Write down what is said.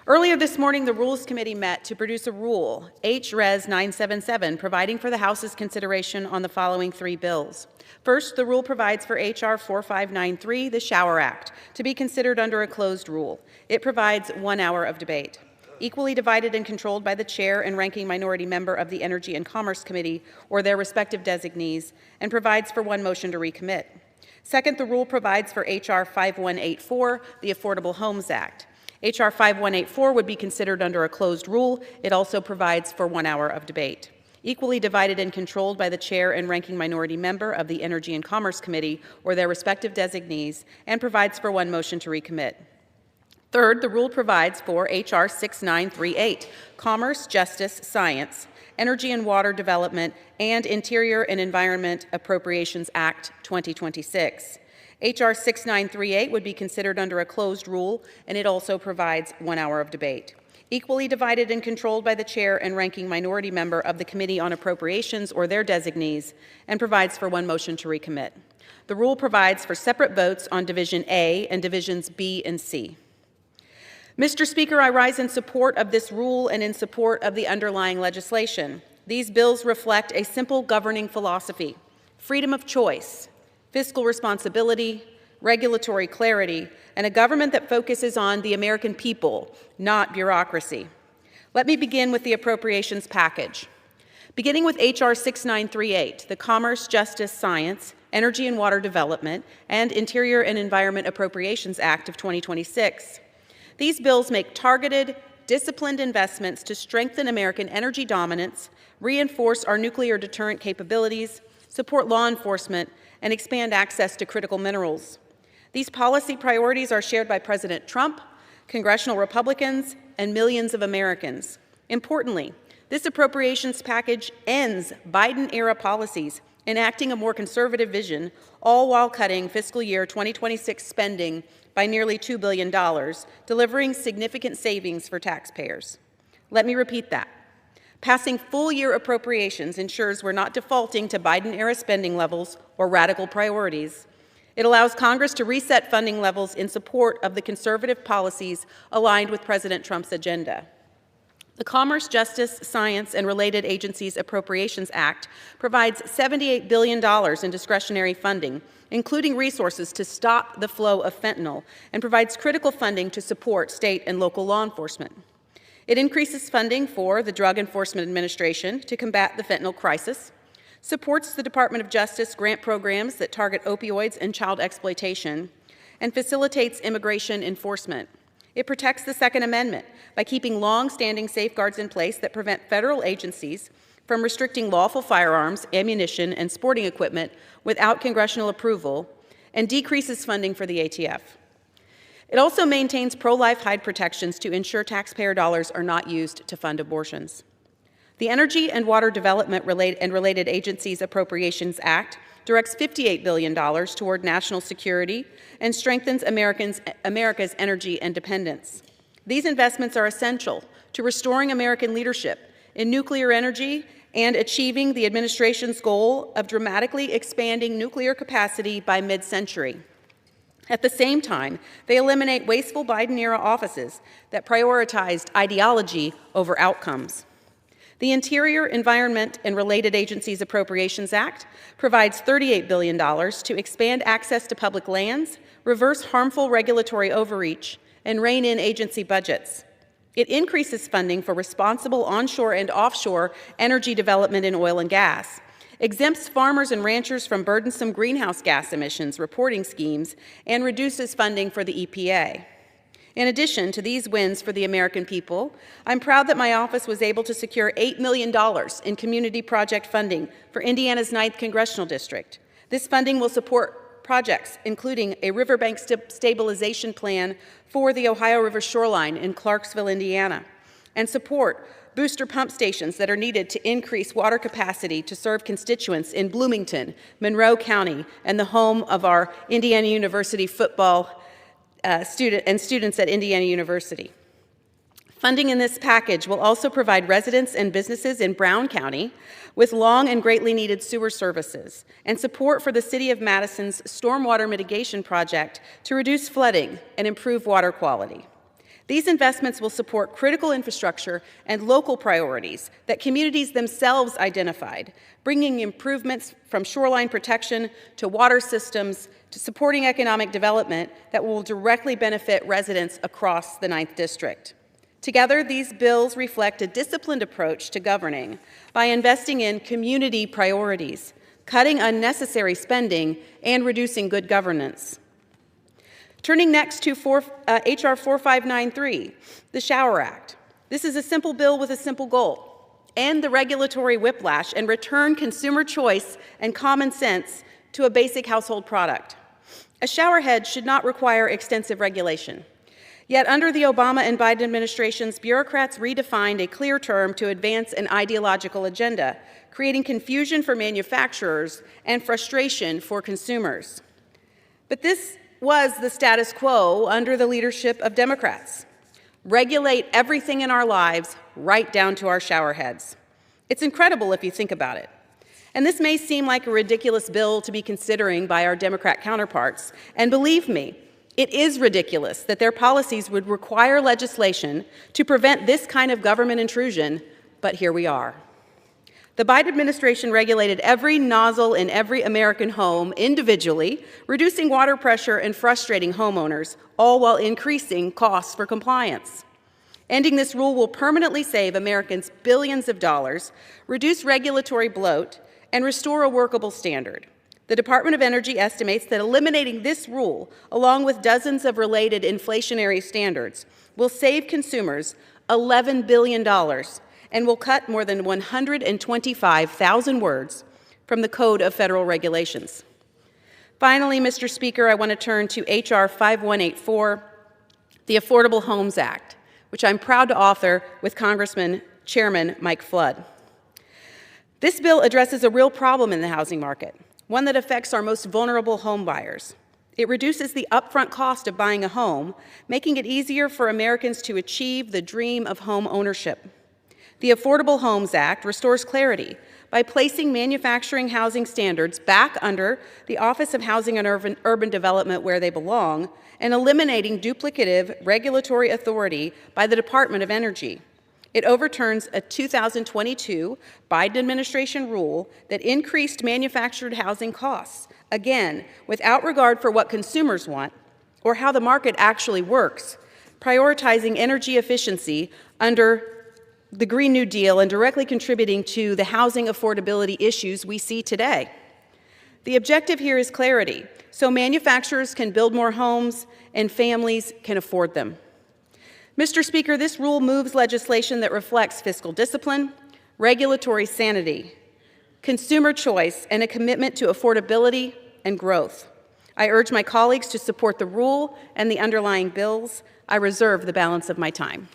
Earlier this morning, the Rules Committee met to produce a rule, H-Res 977, providing for the House's consideration on the following three bills. First, the rule provides for H.R. 4593, the Shower Act, to be considered under a closed rule. It provides 1 hour of debate. Equally divided and controlled by the chair and ranking minority member of the Energy and Commerce Committee or their respective designees, and provides for one motion to recommit. Second, the rule provides for H.R. 5184, the Affordable Homes Act. H.R. 5184 would be considered under a closed rule. It also provides for 1 hour of debate. Equally divided and controlled by the chair and ranking minority member of the Energy and Commerce Committee or their respective designees, and provides for one motion to recommit. Third, the rule provides for H.R. 6938, Commerce, Justice, Science, Energy and Water Development, and Interior and Environment Appropriations Act 2026. H.R. 6938 would be considered under a closed rule, and it also provides 1 hour of debate. Equally divided and controlled by the chair and ranking minority member of the Committee on Appropriations or their designees, and provides for one motion to recommit. The rule provides for separate votes on Division A and Divisions B and C. Mr. Speaker, I rise in support of this rule and in support of the underlying legislation. These bills reflect a simple governing philosophy: freedom of choice, fiscal responsibility, regulatory clarity, and a government that focuses on the American people, not bureaucracy. Let me begin with the appropriations package. Beginning with H.R. 6938, the Commerce, Justice, Science, Energy and Water Development, and Interior and Environment Appropriations Act of 2026. These bills make targeted, disciplined investments to strengthen American energy dominance, reinforce our nuclear deterrent capabilities, support law enforcement, and expand access to critical minerals. These policy priorities are shared by President Trump, congressional Republicans, and millions of Americans. Importantly, this appropriations package ends Biden-era policies, enacting a more conservative vision, all while cutting fiscal year 2026 spending by nearly $2 billion, delivering significant savings for taxpayers. Let me repeat that. Passing full-year appropriations ensures we're not defaulting to Biden-era spending levels or radical priorities. It allows Congress to reset funding levels in support of the conservative policies aligned with President Trump's agenda. The Commerce, Justice, Science, and Related Agencies Appropriations Act provides $78 billion in discretionary funding, including resources to stop the flow of fentanyl, and provides critical funding to support state and local law enforcement. It increases funding for the Drug Enforcement Administration to combat the fentanyl crisis, supports the Department of Justice grant programs that target opioids and child exploitation, and facilitates immigration enforcement. It protects the Second Amendment by keeping long-standing safeguards in place that prevent federal agencies from restricting lawful firearms, ammunition, and sporting equipment without congressional approval, and decreases funding for the ATF. It also maintains pro-life hide protections to ensure taxpayer dollars are not used to fund abortions. The Energy and Water Development and Related Agencies Appropriations Act directs $58 billion toward national security and strengthens America's energy independence. These investments are essential to restoring American leadership in nuclear energy and achieving the administration's goal of dramatically expanding nuclear capacity by mid-century. At the same time, they eliminate wasteful Biden-era offices that prioritized ideology over outcomes. The Interior, Environment, and Related Agencies Appropriations Act provides $38 billion to expand access to public lands, reverse harmful regulatory overreach, and rein in agency budgets. It increases funding for responsible onshore and offshore energy development in oil and gas, exempts farmers and ranchers from burdensome greenhouse gas emissions reporting schemes, and reduces funding for the EPA. In addition to these wins for the American people, I'm proud that my office was able to secure $8 million in community project funding for Indiana's 9th Congressional District. This funding will support projects including a riverbank stabilization plan for the Ohio River shoreline in Clarksville, Indiana, and support booster pump stations that are needed to increase water capacity to serve constituents in Bloomington, Monroe County, and the home of our Indiana University football students at Indiana University. Funding in this package will also provide residents and businesses in Brown County with long and greatly needed sewer services and support for the City of Madison's stormwater mitigation project to reduce flooding and improve water quality. These investments will support critical infrastructure and local priorities that communities themselves identified, bringing improvements from shoreline protection to water systems to supporting economic development that will directly benefit residents across the 9th District. Together, these bills reflect a disciplined approach to governing by investing in community priorities, cutting unnecessary spending, and reducing good governance. Turning next to H.R. 4593, the Shower Act. This is a simple bill with a simple goal: end the regulatory whiplash and return consumer choice and common sense to a basic household product. A shower head should not require extensive regulation. Yet under the Obama and Biden administrations, bureaucrats redefined a clear term to advance an ideological agenda, creating confusion for manufacturers and frustration for consumers. But this was the status quo under the leadership of Democrats. Regulate everything in our lives, right down to our shower heads. It's incredible if you think about it. And this may seem like a ridiculous bill to be considering by our Democrat counterparts, and believe me, it is ridiculous that their policies would require legislation to prevent this kind of government intrusion, but here we are. The Biden administration regulated every nozzle in every American home individually, reducing water pressure and frustrating homeowners, all while increasing costs for compliance. Ending this rule will permanently save Americans billions of dollars, reduce regulatory bloat, and restore a workable standard. The Department of Energy estimates that eliminating this rule, along with dozens of related inflationary standards, will save consumers $11 billion and will cut more than 125,000 words from the Code of Federal Regulations. Finally, Mr. Speaker, I want to turn to H.R. 5184, the Affordable Homes Act, which I'm proud to author with Chairman Mike Flood. This bill addresses a real problem in the housing market, one that affects our most vulnerable home buyers. It reduces the upfront cost of buying a home, making it easier for Americans to achieve the dream of home ownership. The Affordable Homes Act restores clarity by placing manufacturing housing standards back under the Office of Housing and Urban Development where they belong, and eliminating duplicative regulatory authority by the Department of Energy. It overturns a 2022 Biden administration rule that increased manufactured housing costs, again, without regard for what consumers want or how the market actually works, prioritizing energy efficiency under the Green New Deal and directly contributing to the housing affordability issues we see today. The objective here is clarity, so manufacturers can build more homes and families can afford them. Mr. Speaker, this rule moves legislation that reflects fiscal discipline, regulatory sanity, consumer choice, and a commitment to affordability and growth. I urge my colleagues to support the rule and the underlying bills. I reserve the balance of my time.